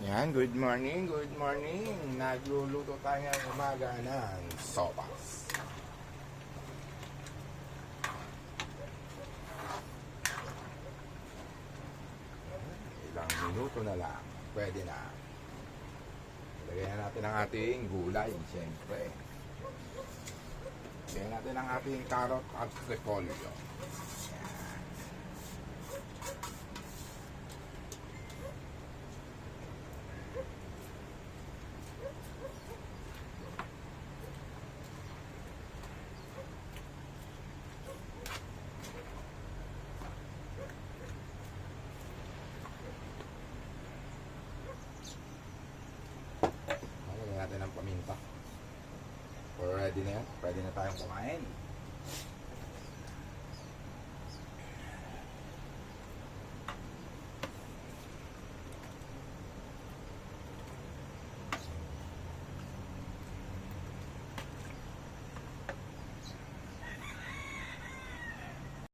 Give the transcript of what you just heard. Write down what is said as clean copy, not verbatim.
Yan, good morning, good morning. Nagluluto tayo ngayong umaga ng sopas. Ilang minuto na lang, pwede na. Lagyan natin ang ating gulay, siyempre. Lagyan natin ang ating carrot at repolyo. Lagyan natin ang paminta. Ready na yan. Pwede na tayong kumain.